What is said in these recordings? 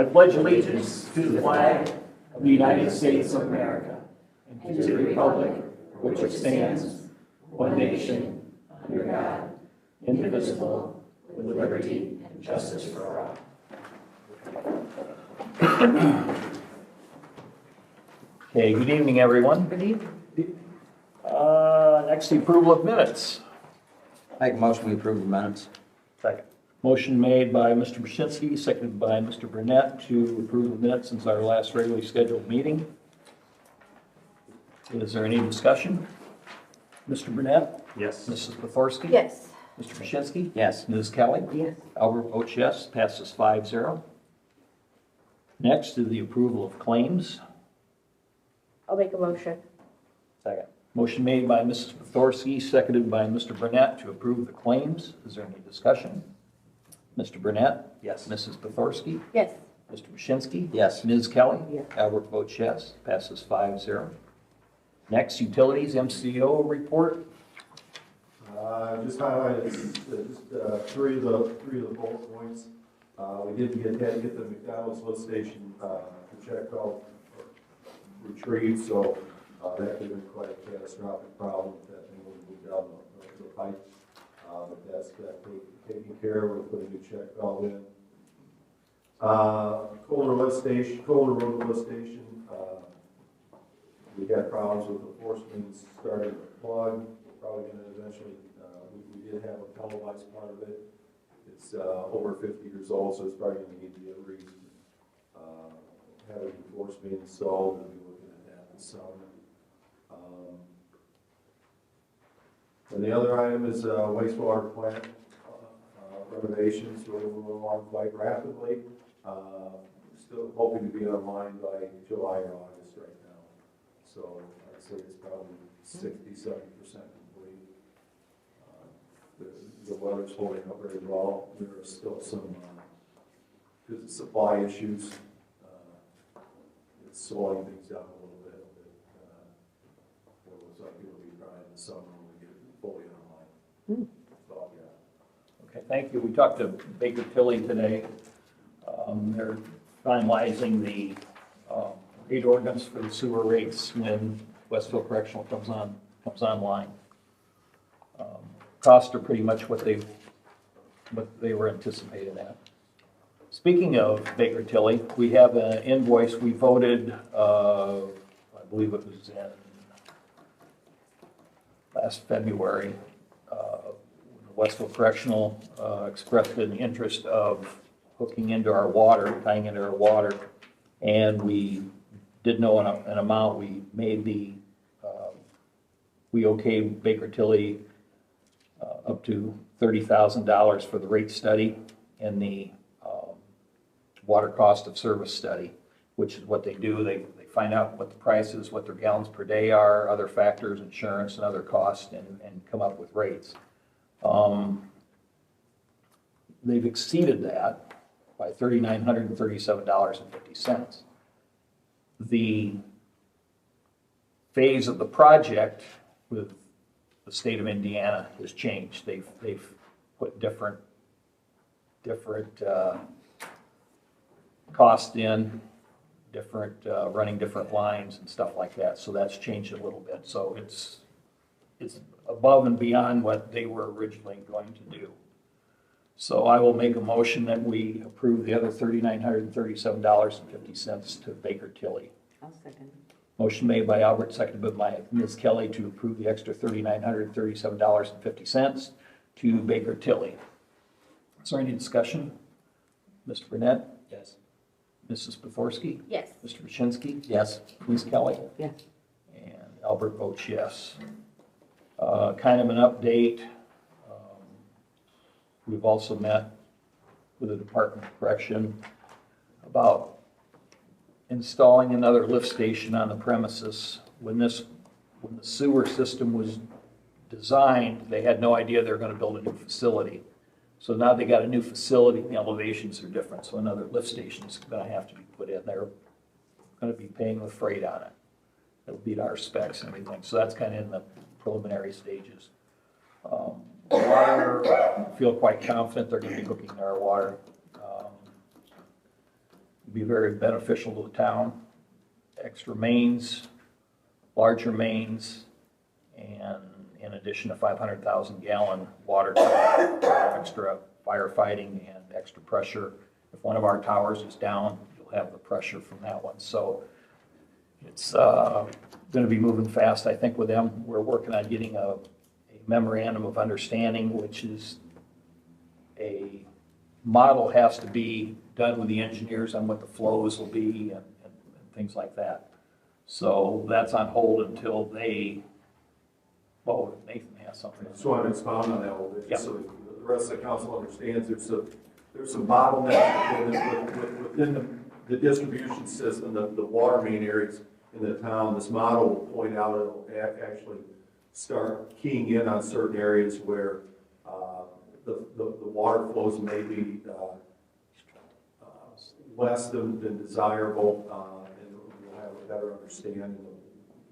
I pledge allegiance to the flag of the United States of America and to the republic which stands one nation under God, indivisible, with liberty and justice for all. Okay, good evening, everyone. Good evening. Next, the approval of minutes. Make a motion we approve the minutes. Second. Motion made by Mr. Brzezinski, seconded by Mr. Burnett to approve the minutes since our last regularly scheduled meeting. Is there any discussion? Mr. Burnett? Yes. Mrs. Pothorsky? Yes. Mr. Brzezinski? Yes. Ms. Kelly? Yes. Albert votes yes, passes 5-0. Next is the approval of claims. I'll make a motion. Second. Motion made by Mrs. Pothorsky, seconded by Mr. Burnett to approve the claims. Is there any discussion? Mr. Burnett? Yes. Mrs. Pothorsky? Yes. Mr. Brzezinski? Yes. Ms. Kelly? Yes. Albert votes yes, passes 5-0. Next, utilities MCO report. Just highlighted three of the bullet points. We didn't get the McDonald's lift station projectile retrieved, so that could have been quite a catastrophic problem if that thing would have moved down the pipe. But that's taken care of. We'll put a new check valve in. Kohler Road lift station. We got problems with the force mains starting to plug. We're probably going to eventually. We did have a televised part of it. It's over 50 years old, so it's probably going to need to be have a force main installed. We'll be looking at that this summer. And the other item is wastewater plant renovations. We're moving along quite rapidly. Still hoping to be online by July or August right now. So I'd say it's probably 60-70% complete. The weather's holding up very well. There are still some supply issues. It's slowing things down a little bit. But it looks like it'll be dry in the summer when we get it fully online. So, yeah. Okay, thank you. We talked to Baker Tilly today. They're finalizing the rate ordinance for the sewer rates when Westville Correctional comes online. Costs are pretty much what they were anticipated at. Speaking of Baker Tilly, we have an invoice we voted, I believe it was in last February. Westville Correctional expressed an interest of hooking into our water, tying into our water, and we did know an amount. We made we okayed Baker Tilly up to $30,000 for the rate study and the water cost of service study, which is what they do. They find out what the price is, what their gallons per day are, other factors, insurance, and other costs, and come up with rates. They've exceeded that by $3,937.50. The phase of the project with the state of Indiana has changed. They've put different costs in, running different lines and stuff like that. So that's changed a little bit. So it's above and beyond what they were originally going to do. So I will make a motion that we approve the other $3,937.50 to Baker Tilly. I'll second. Motion made by Albert, seconded by Ms. Kelly to approve the extra $3,937.50 to Baker Tilly. Is there any discussion? Mr. Burnett? Yes. Mrs. Pothorsky? Yes. Mr. Brzezinski? Yes. Ms. Kelly? Yes. And Albert votes yes. Kind of an update. We've also met with the Department of Correction about installing another lift station on the premises. When the sewer system was designed, they had no idea they were going to build a new facility. So now they got a new facility, the elevations are different, so another lift station is going to have to be put in. They're going to be paying the freight on it. It'll beat our specs and everything. So that's kind of in the preliminary stages. Water, I feel quite confident they're going to be hooking our water. be very beneficial to the town. Extra mains, larger mains, and in addition to 500,000 gallon water tank, extra firefighting and extra pressure. If one of our towers is down, you'll have the pressure from that one. So it's going to be moving fast, I think, with them. We're working on getting a memorandum of understanding, which is a model has to be done with the engineers on what the flows will be and things like that. So that's on hold until they, well, Nathan has something. I just want to expound on that a little bit, just Yeah. so the rest of the council understands. There's some bottlenecks within the distribution system, the water main areas in the town. This model will point out, it'll actually start keying in on certain areas where the water flows may be less than desirable, and we'll have a better understanding of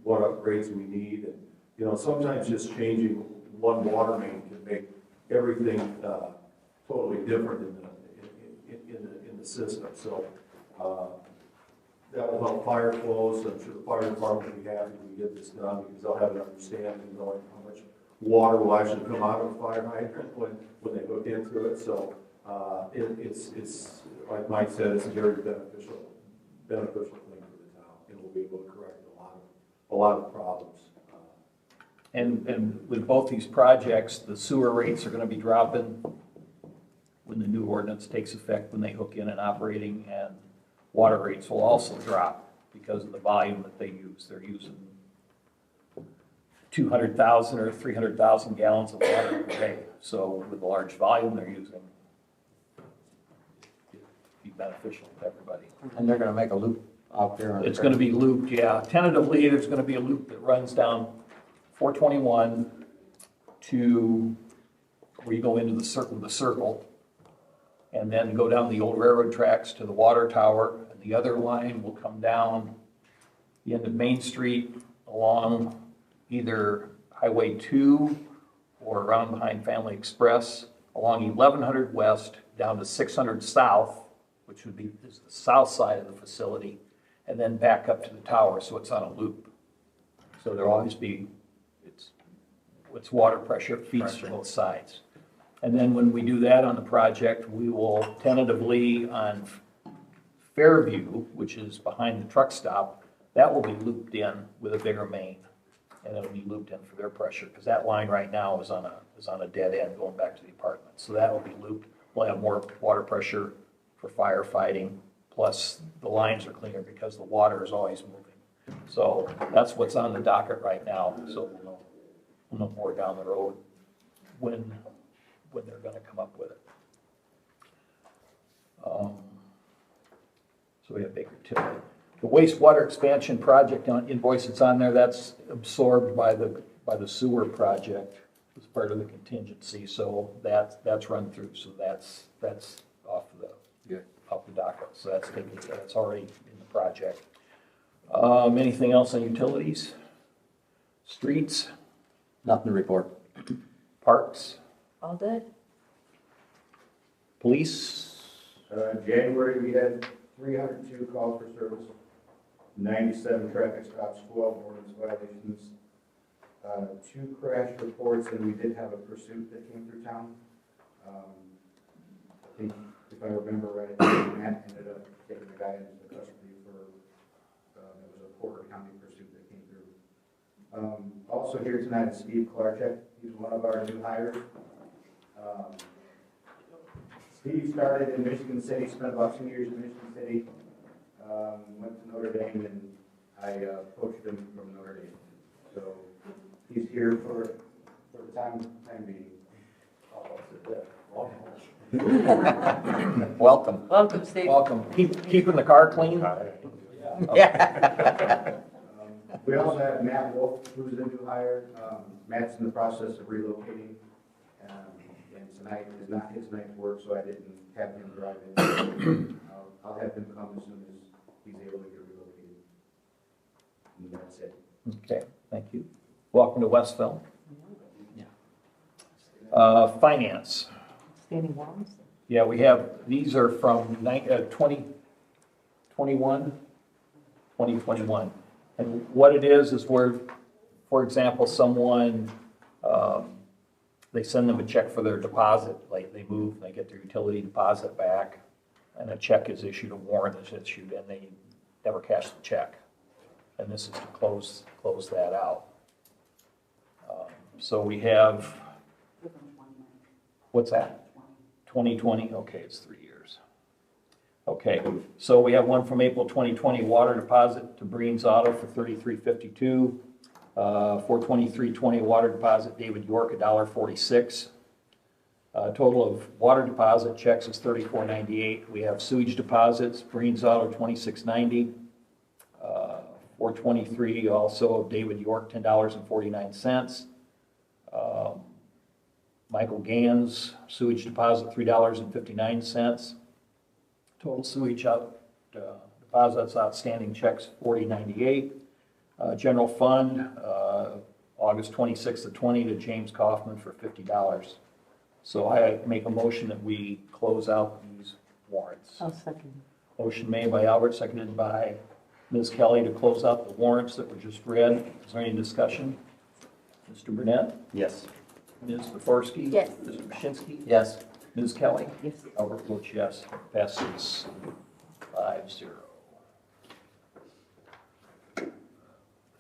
what upgrades we need. And, you know, sometimes just changing one water main can make everything totally different in the system. So that will help fire flows. I'm sure the fire department will be happy when we get this done, because they'll have an understanding of knowing how much water will actually come out of a fire hydrant when they hook into it. So it's like Mike said, it's a very beneficial thing for the town, and we'll be able to correct a lot of problems. And with both these projects, the sewer rates are going to be dropping when the new ordinance takes effect, when they hook in and operating, and water rates will also drop because of the volume that they use. They're using 200,000 or 300,000 gallons of water per day. So with a large volume they're using, it'd be beneficial to everybody. And they're gonna make a loop out there. It's going to be looped, yeah. Tentatively, there's going to be a loop that runs down 421 to where you go into the circle, and then go down the old railroad tracks to the water tower, and the other line will come down the end of Main Street along either Highway 2 or around behind Family Express, along 1100 West down to 600 South, which would be is the south side of the facility, and then back up to the tower, so it's on a loop. So there'll always be, it's water pressure, it feeds from both sides. And then when we do that on the project, we will tentatively on Fairview, which is behind the truck stop, that will be looped in with a bigger main. And it'll be looped in for their pressure, because that line right now is on a dead end going back to the apartment. So that will be looped. We'll have more water pressure for firefighting, plus the lines are cleaner because the water is always moving. So that's what's on the docket right now. So we'll know more down the road when they're going to come up with it. So we have Baker Tilly. The wastewater expansion project invoice that's on there, that's absorbed by the sewer project as part of the contingency. So that's run through. So that's off the docket. So that's taken. That's already in the project. Anything else on utilities? Streets? Nothing to report. Parks? All good? Police? In January, we had 302 calls for service, 97 traffic stops, 12 ordinance violations, 2 crash reports, and we did have a pursuit that came through town. I think, if I remember right, Matt ended up taking the guy into custody for, it was a Porter County pursuit that came through. Also here tonight is Steve Klarchek. He's one of our new hires. Steve started in Michigan City, spent about 2 years in Michigan City, went to Notre Dame, and I coached him from Notre Dame. So he's here for the time being. Welcome. Welcome, Steve. Welcome. Keeping the car clean? Yeah. We also have Matt Wolf, who's the new hire. Matt's in the process of relocating, and tonight is not his night's work, so I didn't have him drive in. I'll have him come as soon as he's able to get relocated. And that's it. Okay, thank you. Welcome to Westville. Finance. Standing walls? Yeah, we have, these are from 2021. And what it is where, for example, someone, they send them a check for their deposit, like they move, they get their utility deposit back, and a check is issued, a warrant is issued, and they never cash the check. And this is to close that out. So we have, what's that? 2020, okay, it's 3 years. Okay, so we have one from April 2020, water deposit to Breen's Auto for $33.52. 4/23/20 water deposit, David York, $1.46. Total of water deposit checks is $34.98. We have sewage deposits, Breen's Auto, $26.90. 4/23 also David York, $10.49. Michael Gans, sewage deposit, $3.59. Total sewage deposits, outstanding checks, $40.98. General fund, August 26th of 20 to James Kaufman for $50. So I make a motion that we close out these warrants. I'll second. Motion made by Albert, seconded by Ms. Kelly to close out the warrants that were just read. Is there any discussion? Mr. Burnett? Yes. Ms. Peforski? Yes. Mr. Paszynski? Yes. Ms. Kelly? Yes. Albert votes yes. Passes 5-0.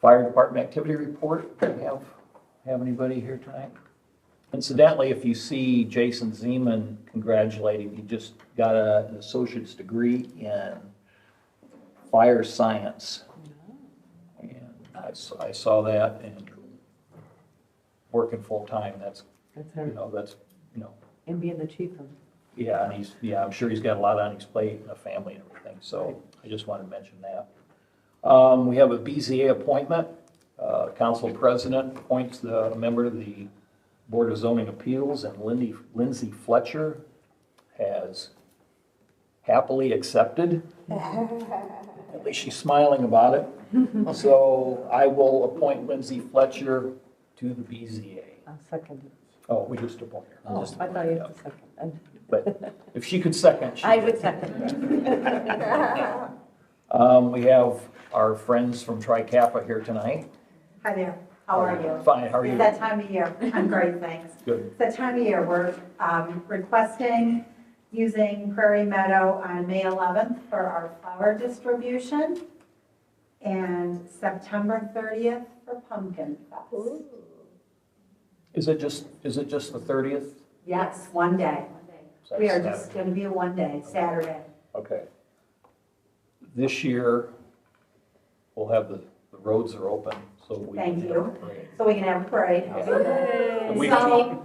Fire Department activity report. Do we have anybody here tonight? Incidentally, if you see Jason Zeman congratulating, he just got an associate's degree in fire science. And I saw that, and working full-time, that's, That's you her. know, And being the chief of. yeah, and I'm sure he's got a lot on his plate and a family and everything, so I just wanted to mention that. We have a BZA appointment. Council President appoints a member of the Board of Zoning Appeals, and Lindsay Fletcher has happily accepted. At least she's smiling about it. So I will appoint Lindsay Fletcher to the BZA. I'll second it. Oh, we just appointed her. Oh, I thought you had to second. But if she could second, she I would. would second. We have our friends from Tri Kappa here tonight. Hi there, how are you? Fine, how are you? It's that time of year. I'm great, thanks. Good. It's that time of year. We're requesting using Prairie Meadow on May 11th for our flower distribution and September 30th for Pumpkin Fest. Is it just the 30th? Yes, one day. So We are that's just going to be a one day, Saturday. Okay. This year, we'll have the roads are open, so we. Thank can you. have a parade. So we can have a parade. And we- So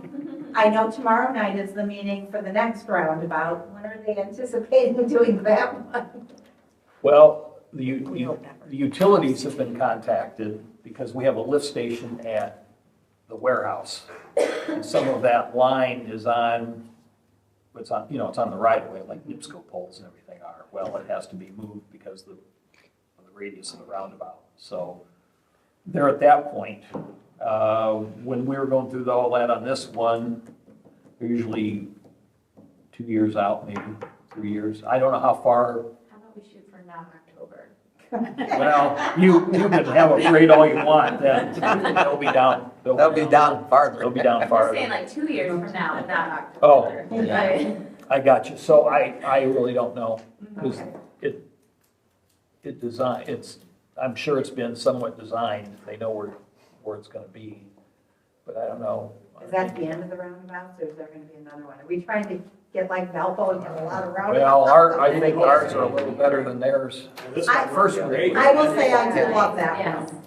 I know tomorrow night is the meeting for the next roundabout. When are they anticipating doing that one? Well, the utilities have been contacted because we have a lift station at the warehouse. And some of that line is on, it's on the right of way, like NIPSCO poles and everything are. Well, it has to be moved because of the radius of the roundabout. So they're at that point. When we were going through all that on this one, they're usually 2 years out, maybe 3 years. I don't know how far. How about we shoot for non-October? Well, you can have a parade all you want, then they'll be down. They'll be down farther. They'll be down I'm farther. saying like 2 years from now, but not October. Oh, Right. I got you. So I really don't know, because Okay. I'm sure it's been somewhat designed. They know where it's gonna be, but I don't know. Is that the end of the roundabouts, or is there going to be another one? Are we trying to get like Valpo and have a lot of roundabouts? Well, I think ours are a little better than theirs. This I- first grade. I will say I do love that Yes. one.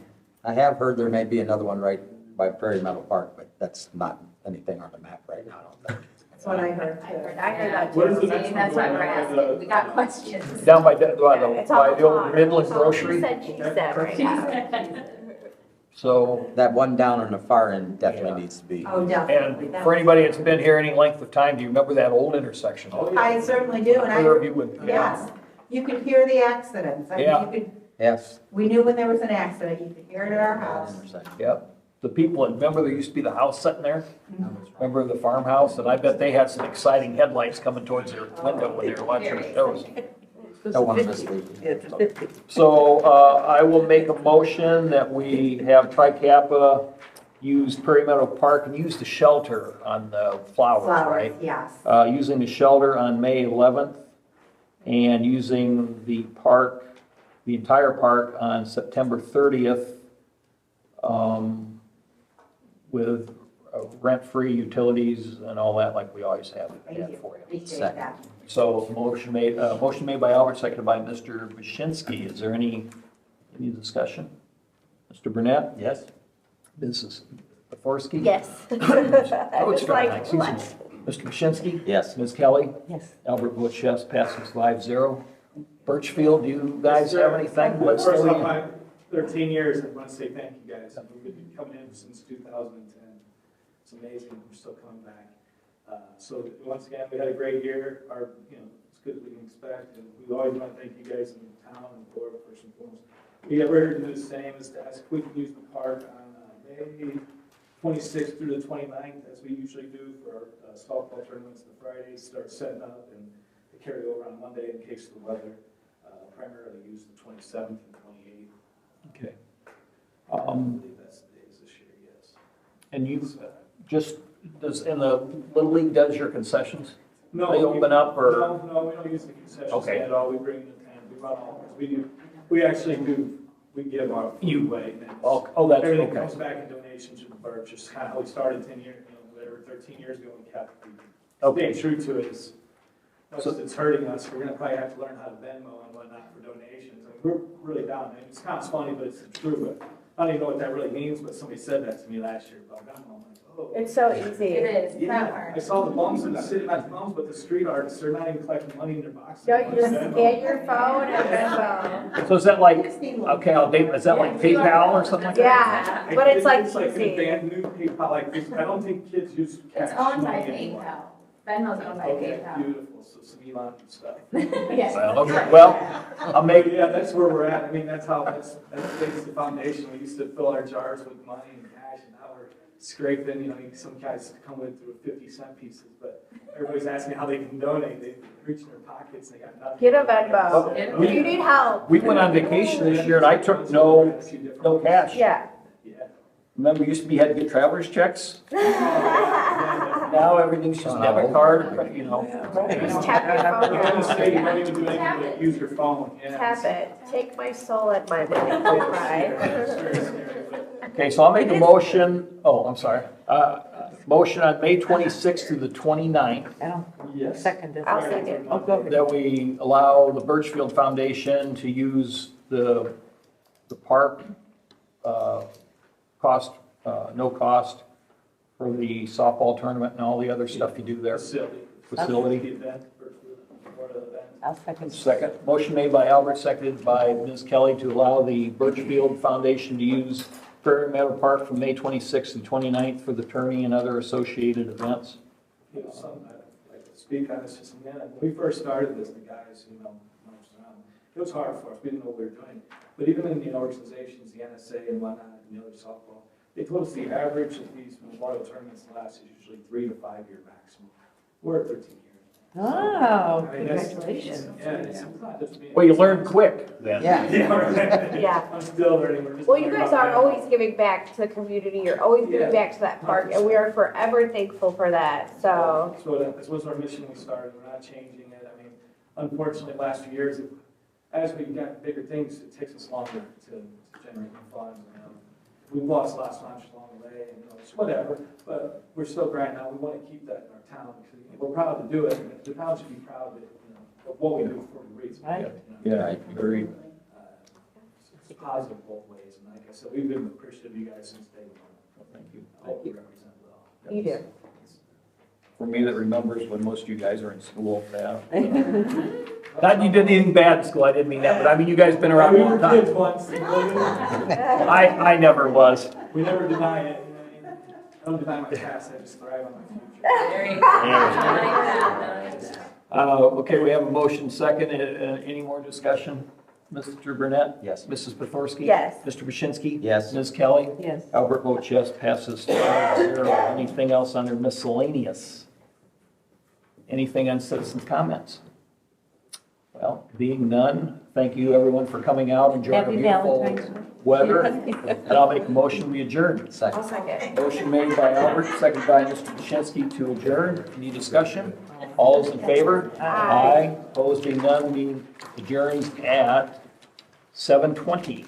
I have heard there may be another one right by Prairie Meadow Park, but that's not anything on the map right now, I don't think. That's what I heard I heard too. that What is the too. next Maybe that's one why we're going on? asking. We got questions. Down by It's the old Midland Grocery. She said right now. So, That one down on the far end definitely Yeah. needs to be. Oh, definitely. and for anybody that's been here any length of time, do you remember that old intersection? Oh, yeah. I certainly do, and Clear view would- yes, you could hear the accidents. I mean, Yeah. you could, Yes. we knew when there was an accident, you could hear it at our house. Yep. The people, remember there used to be the house sitting there? Remember the farmhouse? And I bet they had some exciting headlights coming towards their window when they were watching the shows. Don't want to mislead you. It's a 50. So I will make a motion that we have Tri-Kappa use Prairie Meadow Park and use the shelter on the flowers, right? Yes. Using the shelter on May 11th and using the park, the entire park on September 30th with rent-free utilities and all that like we always have Thank you. for you. Appreciate Second. that. So motion made by Albert, seconded by Mr. Bashinsky. Is there any discussion? Mr. Burnett? Yes? Mrs. Beforiski? Yes. Oh, it's Just like, excuse me. what? Mr. Bashinsky? Yes. Ms. Kelly? Yes. Albert votes yes, passes 5-0. Birchfield, do you guys have anything? Let's First do off, it. my 13 years, I want to say thank you guys. We've been coming in since 2010. It's amazing, we're still coming back. So once again, we had a great year. As good as we can expect. And we always want to thank you guys in the town and the board first and foremost. We're here to do the same as to ask if we can use the park on May 26th through the 29th, as we usually do for our softball tournaments. The Fridays start setting up and they carry over on Monday in case of the weather. Primarily use the 27th and 28th. Okay. I believe that's the days this year, yes. And you just, in the Little League does your concessions? No, They open up or? No, we don't use the concession Okay. stand at all. We bring in the tent, we run all, we actually do, we give our food away. And Oh, that's everything okay. comes back in donations to the birch, just kind of how we started 10 years, whatever, 13 years ago, we kept, Okay. staying true to it. It's hurting us. We're gonna probably have to learn how to Venmo and whatnot for donations. I mean, we're really down. I mean, it's kind of funny, but it's true, but I don't even know what that really means, but somebody said that to me last year about Venmo. I'm like, oh. It's so easy. It is, it's not Yeah, hard. I saw the bums in the city, not the bums, but the street artists, they're not even collecting money in their boxes. No, you just scan your phone and Venmo. So is that like, okay, is that like PayPal or something like that? Yeah, but it's like an easy. advanced new PayPal, like, I don't think kids use cash. It's owned by money anymore. PayPal. Venmo's owned by Okay, PayPal. beautiful, so some Elon and stuff. Yes. Well, okay. Well, I'll make, Yeah, that's where we're at. I mean, that's the foundation. We used to fill our jars with money and cash, and now we're scraping, some guys come with 50-cent pieces, but everybody's asking how they can donate. They reach in their pockets, they got nothing. Get a Venmo. If you need help. we went on vacation this year and I took no cash. Yeah. Yeah. Remember, used to be, had to get traveler's checks? Now everything's just debit card, Just tap your phone. You don't say you don't even do anything but use your phone. Yeah. Tap it. Take my soul at my money. Don't cry. Okay, so I'll make a motion, I'm sorry. Motion on May 26th through the 29th Yes. Second. I'll second. Oh, go ahead. that we allow the Birchfield Foundation to use the park, no cost for the softball tournament and all the other stuff you do there. Facility. Facility. The event, or the event. I'll second. Second, motion made by Albert, seconded by Ms. Kelly to allow the Birchfield Foundation to use Prairie Meadow Park from May 26th and 29th for the tourney and other associated events. Something I'd like to speak on this just a minute. When we first started this, the guys, marched around. It was hard for us. We didn't know what we were doing. But even in the organizations, the NSA and whatnot, and the other softball, they told us the average of these memorial tournaments last is usually 3 to 5 year maximum. We're at 13 years. Oh, I mean, that's- congratulations. Yeah, it's not just me. Well, you learn quick then. Yeah. Yeah, right. Yeah. I'm still learning. We're just Well, you learning guys about are that. always giving back to the community. You're always Yeah. giving back to that park, and we are forever thankful for that. So, That was our mission when we started. We're not changing it. I mean, unfortunately, the last few years, as we got bigger things, it takes us longer to generate more funds. We've lost a lot of sponsors along the way, and it's whatever, but we're still grinding out. We want to keep that in our town, because we're proud to do it, and the town should be proud of what we do for the reason. Right. Yeah, agreed. It's positive both ways, and like I said, we've been appreciative of you guys since day one. Thank you. I hope we represent well. you do. For me that remembers when most of you guys are in school, yeah. Not you did anything bad in school, I didn't mean that, but I mean, you guys been around a long We were kids time. once. I never was. We never deny it. I don't deny my past, I just thrive on my future. Okay, we have a motion second. Any more discussion? Mr. Burnett? Yes. Mrs. Pethorsky? Yes. Mr. Bashinsky? Yes. Ms. Kelly? Yes. Albert votes yes, passes 5-0. Anything else under miscellaneous? Anything on citizens' comments? Well, being none, thank you everyone for coming out, enjoying the Happy beautiful Valentine's. weather. And I'll make a motion, we adjourn. Second. I'll second. Motion made by Albert, seconded by Mr. Krasinski to adjourn. Any discussion? All those in favor? Aye. Opposed being none, meeting adjourns at 7:20.